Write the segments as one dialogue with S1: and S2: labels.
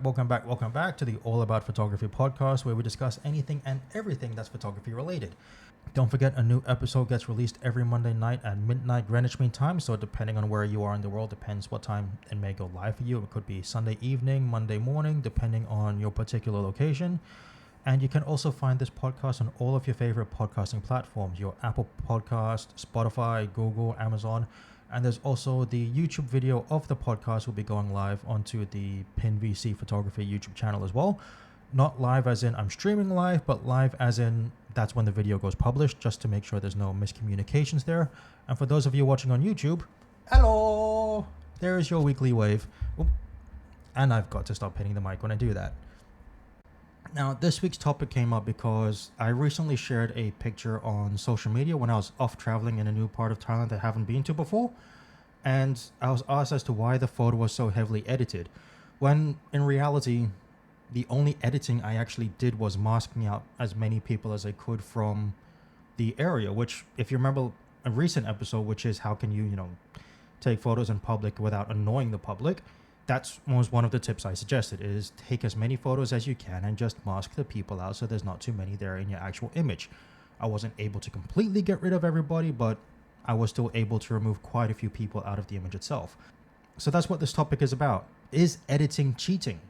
S1: Welcome back to the All About Photography podcast, where we discuss anything and everything that's photography related. Don't forget, a new episode gets released every Monday night at midnight Greenwich Mean Time, so depending on where you are in the world, depends what time it may go live for you. It could be Sunday evening, Monday morning, depending on your particular location. And you can also find this podcast on all of your favorite podcasting platforms, your Apple Podcast, Spotify, Google, Amazon. And there's also the YouTube video of the podcast will be going live onto the Pien VC Photography YouTube channel as well. Not live as in I'm streaming live, but live as in that's when the video goes published, just to make sure there's no miscommunications there. And for those of you watching on YouTube, hello! There is your weekly wave. Oop. And I've got to stop hitting the mic when I do that. Now, this week's topic came up because I recently shared a picture on social media when I was off traveling in a new part of Thailand that I haven't been to before. And I was asked as to why the photo was so heavily edited, when in reality, the only editing I actually did was masking out as many people as I could from the area, which, if you remember a recent episode, which is how can you take photos in public without annoying the public, that was one of the tips I suggested, is take as many photos as you can and just mask the people out so there's not too many there in your actual image. I wasn't able to completely get rid of everybody, but I was still able to remove quite a few people out of the image itself. So that's what this topic is about. Is editing cheating?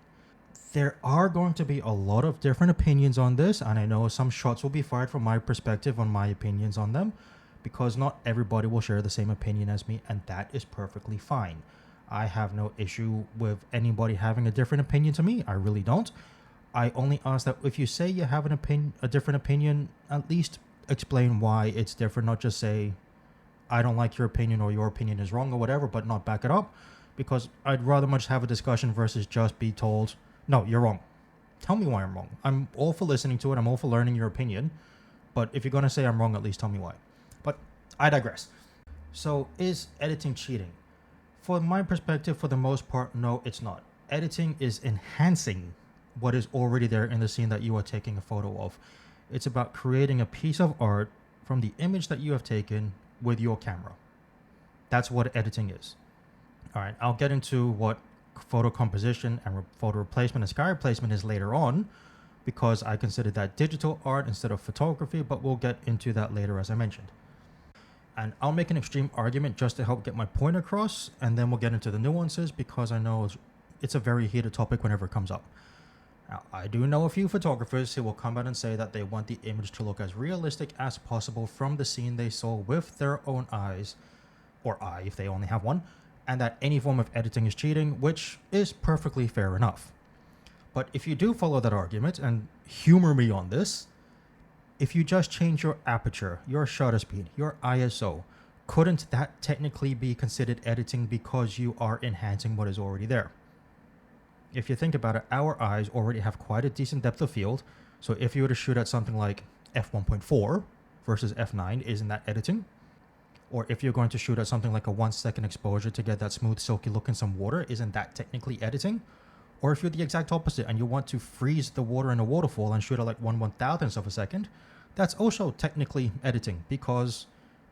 S1: There are going to be a lot of different opinions on this, and I know some shots will be fired from my perspective on my opinions on them, because not everybody will share the same opinion as me, and that is perfectly fine. I have no issue with anybody having a different opinion to me. I really don't. I only ask that if you say you have a different opinion, at least explain why it's different, not just say, I don't like your opinion or your opinion is wrong or whatever, but not back it up, because I'd rather much have a discussion versus just be told, no, you're wrong. Tell me why I'm wrong. I'm all for listening to it. I'm all for learning your opinion. But if you're going to say I'm wrong, at least tell me why. But I digress. So is editing cheating? For my perspective, for the most part, no, it's not. Editing is enhancing what is already there in the scene that you are taking a photo of. It's about creating a piece of art from the image that you have taken with your camera. That's what editing is. All right, I'll get into what photo composition and photo replacement and sky replacement is later on, because I consider that digital art instead of photography, but we'll get into that later, as I mentioned. And I'll make an extreme argument just to help get my point across, and then we'll get into the nuances, because I know it's a very heated topic whenever it comes up. Now, I do know a few photographers who will come out and say that they want the image to look as realistic as possible from the scene they saw with their own eyes, or eye if they only have one, and that any form of editing is cheating, which is perfectly fair enough. But if you do follow that argument, and humor me on this, if you just change your aperture, your shutter speed, your ISO, couldn't that technically be considered editing because you are enhancing what is already there? If you think about it, our eyes already have quite a decent depth of field, so if you were to shoot at something like f1.4 versus f9, isn't that editing? Or if you're going to shoot at something like a 1 second exposure to get that smooth, silky look in some water, isn't that technically editing? Or if you're the exact opposite and you want to freeze the water in a waterfall and shoot at like 1/1000th of a second, that's also technically editing, because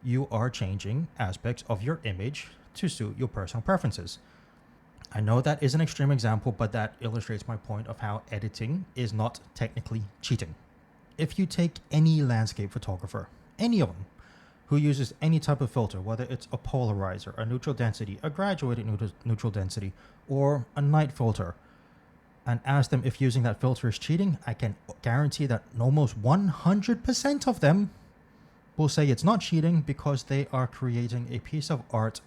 S1: you are changing aspects of your image to suit your personal preferences. I know that is an extreme example, but that illustrates my point of how editing is not technically cheating. If you take any landscape photographer, any of them, who uses any type of filter, whether it's a polarizer, a neutral density, a graduated neutral density, or a night filter, and ask them if using that filter is cheating, I can guarantee that almost 100% of them will say it's not cheating, because they are creating a piece of art,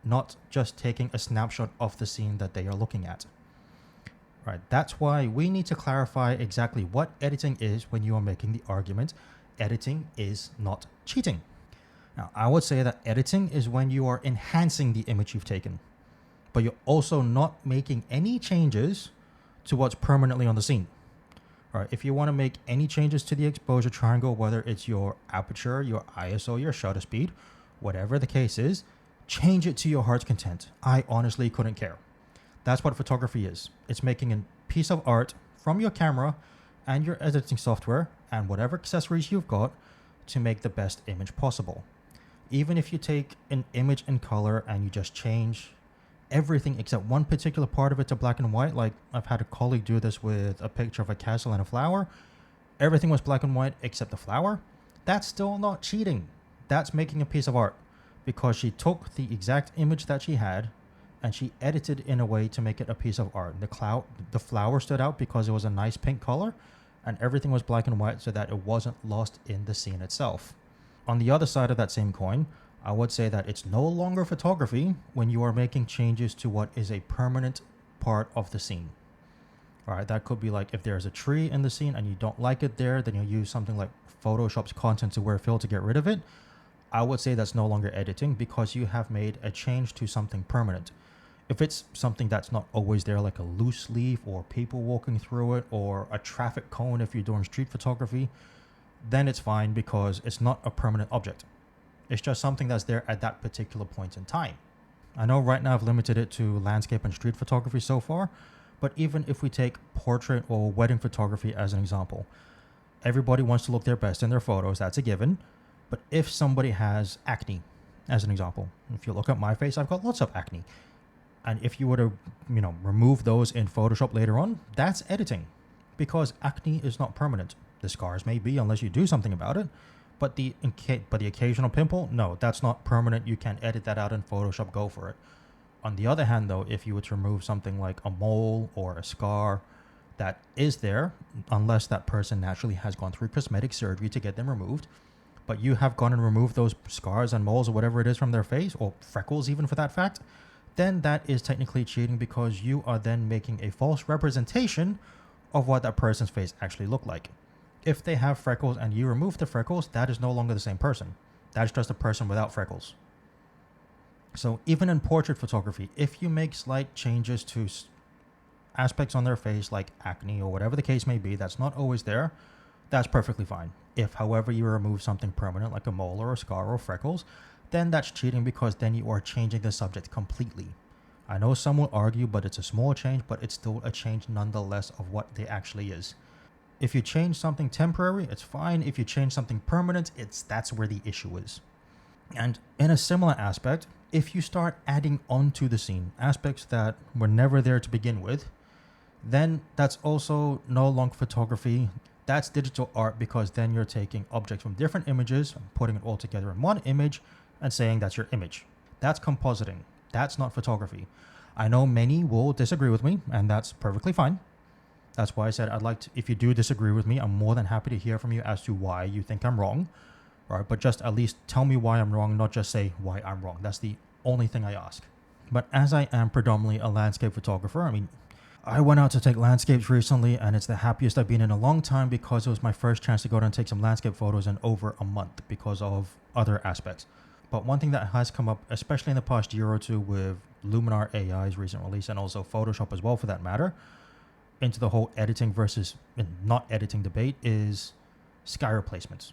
S1: not just taking a snapshot of the scene that they are looking at. Right, that's why we need to clarify exactly what editing is when you are making the argument. Editing is not cheating. Now, I would say that editing is when you are enhancing the image you've taken, but you're also not making any changes to what's permanently on the scene. All right, if you want to make any changes to the exposure triangle, whether it's your aperture, your ISO, your shutter speed, whatever the case is, change it to your heart's content. I honestly couldn't care. That's what photography is. It's making a piece of art from your camera and your editing software and whatever accessories you've got to make the best image possible. Even if you take an image in color and you just change everything except one particular part of it to black and white. Like I've had a colleague do this with a picture of a castle and a flower. Everything was black and white except the flower. That's still not cheating. That's making a piece of art because she took the exact image that she had and she edited in a way to make it a piece of art. The flower stood out because it was a nice pink color and everything was black and white so that it wasn't lost in the scene itself. On the other side of that same coin, I would say that it's no longer photography when you are making changes to what is a permanent part of the scene. All right, that could be like if there's a tree in the scene and you don't like it there, then you'll use something like Photoshop's content aware fill to get rid of it. I would say that's no longer editing because you have made a change to something permanent. If it's something that's not always there, like a loose leaf or people walking through it or a traffic cone if you're doing street photography, then it's fine because it's not a permanent object. It's just something that's there at that particular point in time. I know right now I've limited it to landscape and street photography so far, but even if we take portrait or wedding photography as an example, everybody wants to look their best in their photos, that's a given. But if somebody has acne, as an example, if you look at my face, I've got lots of acne. And if you were to, remove those in Photoshop later on, that's editing because acne is not permanent. The scars may be unless you do something about it, but the occasional pimple, no, that's not permanent. You can edit that out in Photoshop, go for it. On the other hand, though, if you were to remove something like a mole or a scar that is there, unless that person naturally has gone through cosmetic surgery to get them removed, but you have gone and removed those scars and moles or whatever it is from their face, or freckles even for that fact, then that is technically cheating because you are then making a false representation of what that person's face actually looked like. If they have freckles and you remove the freckles, that is no longer the same person. That's just a person without freckles. So even in portrait photography, if you make slight changes to aspects on their face like acne or whatever the case may be, that's not always there, that's perfectly fine. If, however, you remove something permanent like a mole or a scar or freckles, then that's cheating because then you are changing the subject completely. I know some will argue, but it's a small change, but it's still a change nonetheless of what they actually is. If you change something temporary, it's fine. If you change something permanent, that's where the issue is. And in a similar aspect, if you start adding onto the scene aspects that were never there to begin with, then that's also no longer photography. That's digital art because then you're taking objects from different images, putting it all together in one image, and saying that's your image. That's compositing. That's not photography. I know many will disagree with me, and that's perfectly fine. That's why I said if you do disagree with me, I'm more than happy to hear from you as to why you think I'm wrong. Right? But just at least tell me why I'm wrong, not just say why I'm wrong. That's the only thing I ask. But as I am predominantly a landscape photographer, I went out to take landscapes recently, and it's the happiest I've been in a long time because it was my first chance to go out and take some landscape photos in over a month because of other aspects. But one thing that has come up, especially in the past year or two with Luminar AI's recent release and also Photoshop as well for that matter, into the whole editing versus not editing debate is sky replacements.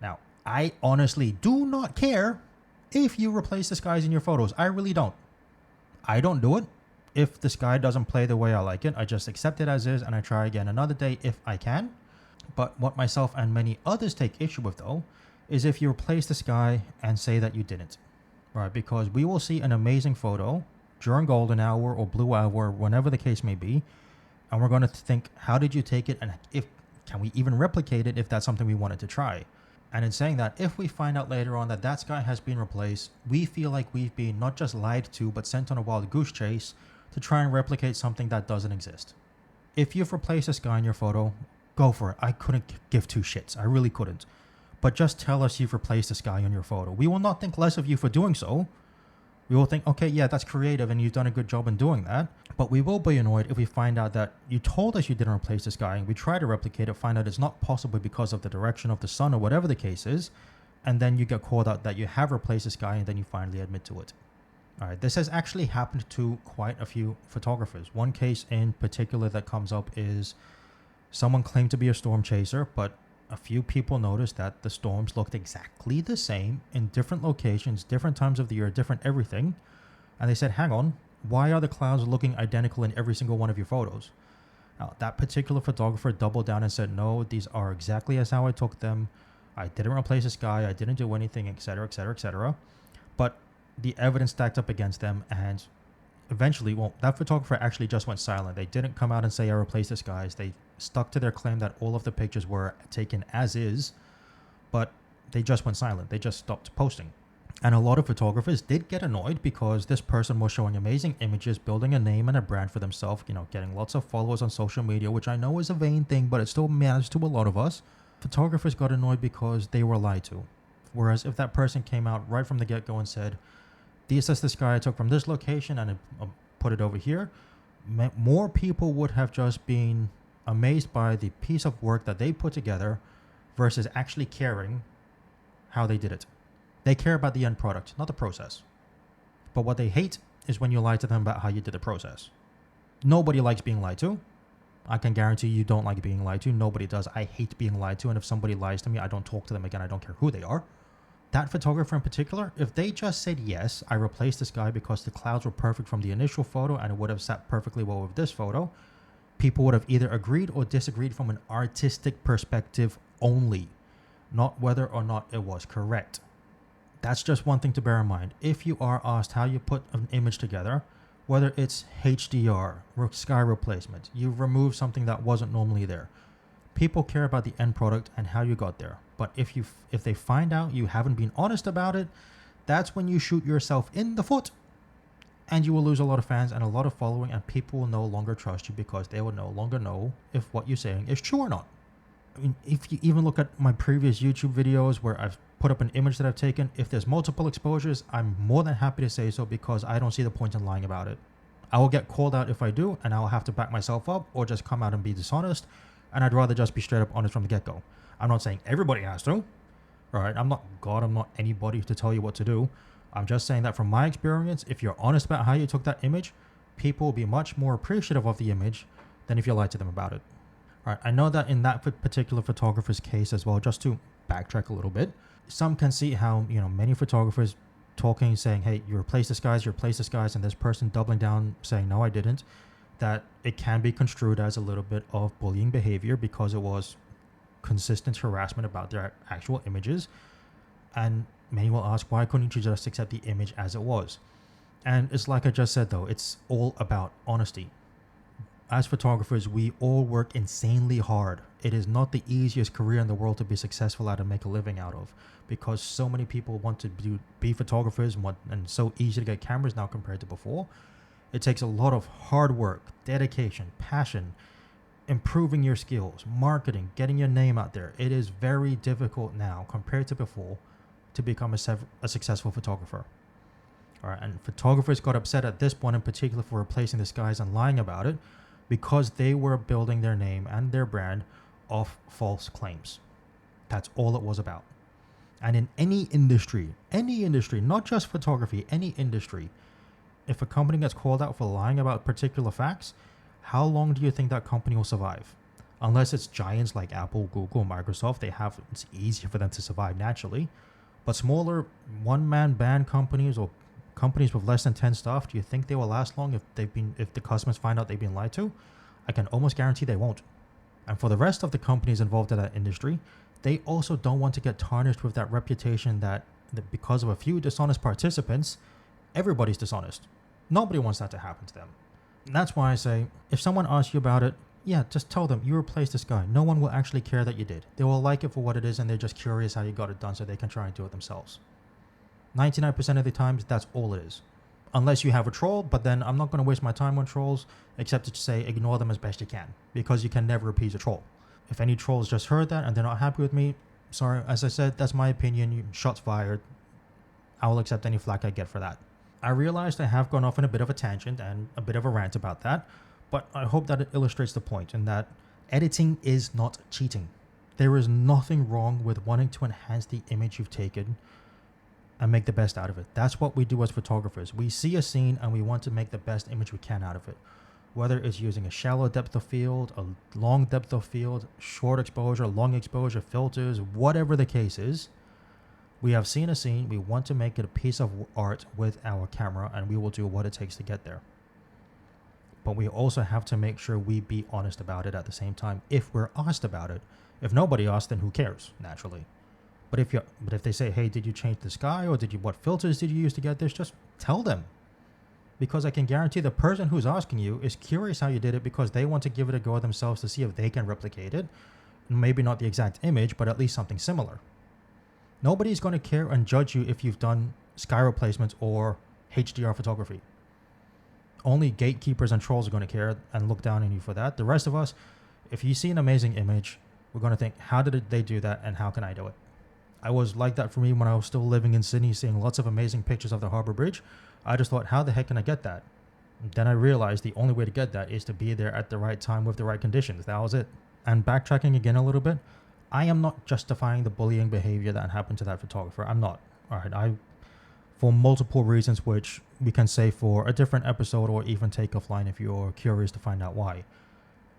S1: Now, I honestly do not care if you replace the skies in your photos. I really don't. I don't do it. If the sky doesn't play the way I like it, I just accept it as is and I try again another day if I can. But what myself and many others take issue with though is if you replace the sky and say that you didn't, right? Because we will see an amazing photo during golden hour or blue hour, whenever the case may be, and we're going to think, how did you take it? And can we even replicate it if that's something we wanted to try? And in saying that, if we find out later on that sky has been replaced, we feel like we've been not just lied to, but sent on a wild goose chase to try and replicate something that doesn't exist. If you've replaced a sky in your photo, go for it. I couldn't give two shits. I really couldn't. But just tell us you've replaced the sky on your photo. We will not think less of you for doing so. We will think, okay, yeah, that's creative and you've done a good job in doing that. But we will be annoyed if we find out that you told us you didn't replace the sky and we try to replicate it, find out it's not possible because of the direction of the sun or whatever the case is, and then you get called out that you have replaced the sky and then you finally admit to it. All right, this has actually happened to quite a few photographers. One case in particular that comes up is someone claimed to be a storm chaser, but a few people noticed that the storms looked exactly the same in different locations, different times of the year, different everything. And they said, hang on, why are the clouds looking identical in every single one of your photos? Now, that particular photographer doubled down and said, no, these are exactly as how I took them. I didn't replace the sky. I didn't do anything, etc., etc., etc. But the evidence stacked up against them, and eventually, well, that photographer actually just went silent. They didn't come out and say, I replaced this guys. They stuck to their claim that all of the pictures were taken as is, but they just went silent. They just stopped posting. And a lot of photographers did get annoyed because this person was showing amazing images, building a name and a brand for themselves, getting lots of followers on social media, which I know is a vain thing, but it still matters to a lot of us. Photographers got annoyed because they were lied to. Whereas if that person came out right from the get-go and said, this is this guy I took from this location and I put it over here, more people would have just been amazed by the piece of work that they put together versus actually caring how they did it. They care about the end product, not the process. But what they hate is when you lie to them about how you did the process. Nobody likes being lied to. I can guarantee you don't like being lied to. Nobody does. I hate being lied to. And if somebody lies to me, I don't talk to them again. I don't care who they are. That photographer in particular, if they just said, yes, I replaced this guy because the clouds were perfect from the initial photo and it would have sat perfectly well with this photo, people would have either agreed or disagreed from an artistic perspective only, not whether or not it was correct. That's just one thing to bear in mind. If you are asked how you put an image together, whether it's HDR, sky replacement, you've removed something that wasn't normally there. People care about the end product and how you got there. But if they find out you haven't been honest about it, that's when you shoot yourself in the foot. And you will lose a lot of fans and a lot of following, and people will no longer trust you because they will no longer know if what you're saying is true or not. I mean, if you even look at my previous YouTube videos where I've put up an image that I've taken, if there's multiple exposures, I'm more than happy to say so because I don't see the point in lying about it. I will get called out if I do, and I'll have to back myself up or just come out and be dishonest, and I'd rather just be straight up honest from the get-go. I'm not saying everybody has to, right? I'm not God, I'm not anybody to tell you what to do. I'm just saying that from my experience, if you're honest about how you took that image, people will be much more appreciative of the image than if you lied to them about it. All right, I know that in that particular photographer's case as well, just to backtrack a little bit, some can see how, many photographers talking, saying, hey, you replaced this guys, and this person doubling down saying, no, I didn't, that it can be construed as a little bit of bullying behavior because it was consistent harassment about their actual images. And many will ask, why couldn't you just accept the image as it was? And it's like I just said, though, it's all about honesty. As photographers, we all work insanely hard. It is not the easiest career in the world to be successful at and make a living out of, because so many people want to be photographers and so easy to get cameras now compared to before. It takes a lot of hard work, dedication, passion, improving your skills, marketing, getting your name out there. It is very difficult now compared to before to become a successful photographer. All right, and photographers got upset at this point in particular for replacing this guys and lying about it because they were building their name and their brand off false claims. That's all it was about. And in any industry, not just photography, any industry, if a company gets called out for lying about particular facts, how long do you think that company will survive? Unless it's giants like Apple, Google, Microsoft, it's easier for them to survive naturally. But smaller one-man band companies or companies with less than 10 staff, do you think they will last long if the customers find out they've been lied to? I can almost guarantee they won't. And for the rest of the companies involved in that industry, they also don't want to get tarnished with that reputation that because of a few dishonest participants, everybody's dishonest. Nobody wants that to happen to them. And that's why I say, if someone asks you about it, yeah, just tell them you replaced this guy. No one will actually care that you did. They will like it for what it is, and they're just curious how you got it done so they can try and do it themselves. 99% of the times, that's all it is. Unless you have a troll, but then I'm not going to waste my time on trolls, except to say ignore them as best you can, because you can never appease a troll. If any trolls just heard that and they're not happy with me, sorry, as I said, that's my opinion. Shots fired. I will accept any flack I get for that. I realized I have gone off on a bit of a tangent and a bit of a rant about that, but I hope that it illustrates the point in that editing is not cheating. There is nothing wrong with wanting to enhance the image you've taken and make the best out of it. That's what we do as photographers. We see a scene and we want to make the best image we can out of it. Whether it's using a shallow depth of field, a long depth of field, short exposure, long exposure, filters, whatever the case is, we have seen a scene, we want to make it a piece of art with our camera, and we will do what it takes to get there. But we also have to make sure we be honest about it at the same time if we're asked about it. If nobody asks, then who cares, naturally. But if they say, hey, did you change the sky, or what filters did you use to get this, just tell them. because I can guarantee the person who's asking you is curious how you did it because they want to give it a go themselves to see if they can replicate it. Maybe not the exact image, but at least something similar. Nobody's going to care and judge you if you've done sky replacements or HDR photography. Only gatekeepers and trolls are going to care and look down on you for that. The rest of us, if you see an amazing image, we're going to think, how did they do that and how can I do it? I was like that for me when I was still living in Sydney, seeing lots of amazing pictures of the Harbour Bridge. I just thought, how the heck can I get that? Then I realized the only way to get that is to be there at the right time with the right conditions. That was it. And backtracking again a little bit, I am not justifying the bullying behavior that happened to that photographer. I'm not. All right. For multiple reasons, which we can say for a different episode or even take offline if you're curious to find out why.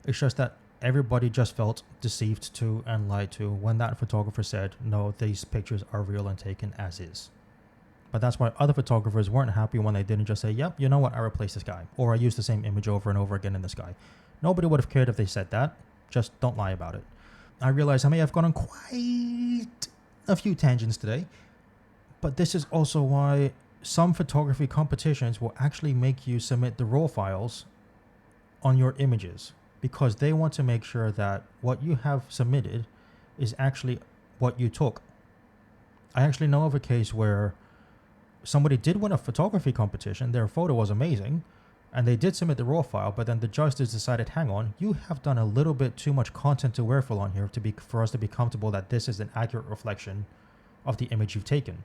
S1: It's just that everybody just felt deceived to and lied to when that photographer said, no, these pictures are real and taken as is. But that's why other photographers weren't happy when they didn't just say, yep, you know what, I replaced this guy. Or I used the same image over and over again in this guy. Nobody would have cared if they said that. Just don't lie about it. I realize I may have gone on quite a few tangents today, but this is also why some photography competitions will actually make you submit the raw files on your images, because they want to make sure that what you have submitted is actually what you took. I actually know of a case where somebody did win a photography competition, their photo was amazing, and they did submit the raw file, but then the judges decided, hang on, you have done a little bit too much content to wear on here for us to be comfortable that this is an accurate reflection of the image you've taken.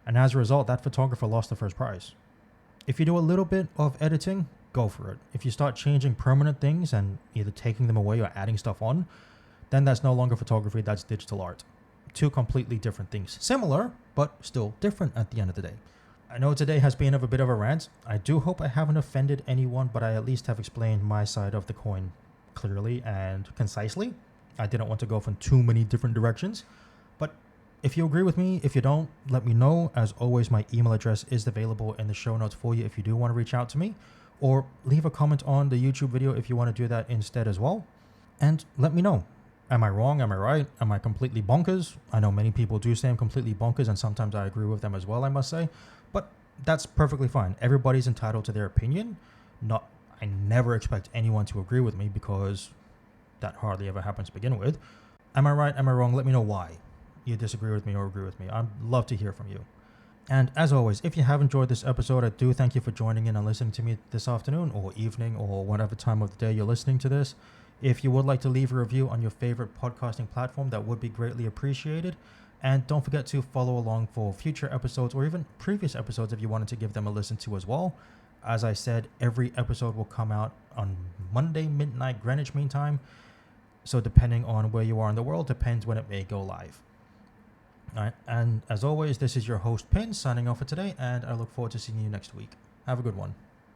S1: And as a result, that photographer lost the first prize. If you do a little bit of editing, go for it. If you start changing permanent things and either taking them away or adding stuff on, then that's no longer photography, that's digital art. Two completely different things. Similar, but still different at the end of the day. I know today has been of a bit of a rant. I do hope I haven't offended anyone, but I at least have explained my side of the coin clearly and concisely. I didn't want to go from too many different directions. But if you agree with me, if you don't, let me know. As always, my email address is available in the show notes for you if you do want to reach out to me. Or leave a comment on the YouTube video if you want to do that instead as well. And let me know. Am I wrong? Am I right? Am I completely bonkers? I know many people do say I'm completely bonkers, and sometimes I agree with them as well, I must say. But that's perfectly fine. Everybody's entitled to their opinion. I never expect anyone to agree with me because that hardly ever happens to begin with. Am I right? Am I wrong? Let me know why you disagree with me or agree with me. I'd love to hear from you. And as always, if you have enjoyed this episode, I do thank you for joining in and listening to me this afternoon or evening or whatever time of the day you're listening to this. If you would like to leave a review on your favorite podcasting platform, that would be greatly appreciated. And don't forget to follow along for future episodes or even previous episodes if you wanted to give them a listen to as well. As I said, every episode will come out on Monday, midnight Greenwich Mean Time. So depending on where you are in the world, depends when it may go live. All right, and as always, this is your host, Pien, signing off for today, and I look forward to seeing you next week. Have a good one.